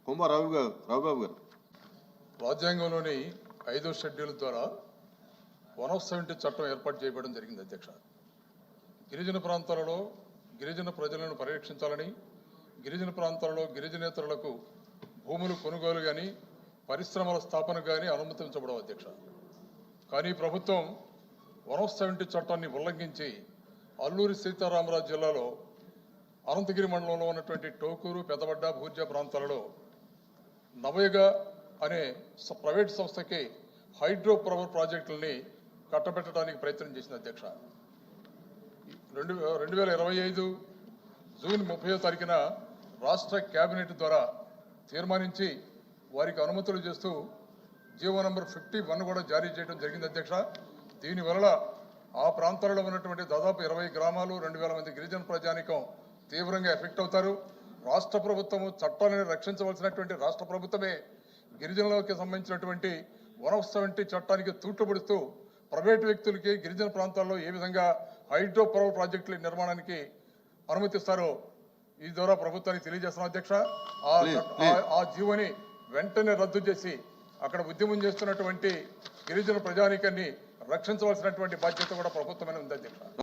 కొమ్మ రావుబాబు గారు. రాజ్యాంగంలోని 5వ షెడ్యూల్ ద్వారా 170 చట్టం ఏర్పాటు చేయబడడం జరిగింది అధ్యక్ష. గిరిజన ప్రాంతాలలో గిరిజన ప్రజలను పరిరక్షించాలని, గిరిజన ప్రాంతాలలో గిరిజనేతరులకు భూములు కొనుగోలు కానీ పరిశ్రమల స్థాపన కానీ అనుమతించబడవు అధ్యక్ష. కానీ ప్రభుత్వం 170 చట్టాన్ని ఉల్లంఘించి అల్లూరి సీతారామరాజు జిల్లాలో అనంతగిరి మండలంలో ఉన్నటువంటి టోకూరు, పెదబడ్డ, భూర్జా ప్రాంతాలలో నవయుగ అనే ప్రైవేట్ సంస్థకి హైడ్రో పవర్ ప్రాజెక్టులని కట్టబెట్టడానికి ప్రయత్నం చేసింది అధ్యక్ష. 2025 జూన్ 30వ తారీఖున రాష్ట్ర కేబినెట్ ద్వారా తీర్మానించి వారికి అనుమతులు చేస్తూ జీవో నంబర్ 51 కూడా జారీ చేయడం జరిగింది అధ్యక్ష. దీనివల్ల ఆ ప్రాంతాలలో ఉన్నటువంటి దాదాపు 20 గ్రామాలు, 2000 మంది గిరిజన ప్రజానికం తీవ్రంగా ఎఫెక్ట్ అవుతారు. రాష్ట్ర ప్రభుత్వము చట్టాలను రక్షించవలసినటువంటి రాష్ట్ర ప్రభుత్వమే గిరిజనులకి సంబంధించినటువంటి 170 చట్టానికి తూట్లుపడుతూ ప్రైవేటు వ్యక్తులకి గిరిజన ప్రాంతాల్లో ఏ విధంగా హైడ్రో పవర్ ప్రాజెక్టుల నిర్మాణానికి అనుమతిస్తారో ఈ ద్వారా ప్రభుత్వానికి తెలియజేస్తున్నాం అధ్యక్ష. ఆ జీవోని వెంటనే రద్దు చేసి అక్కడ ఉద్యమం చేస్తున్నటువంటి గిరిజన ప్రజానీకాన్ని రక్షించవలసినటువంటి బాధ్యత కూడా ప్రభుత్వమైన ఉంది అధ్యక్ష.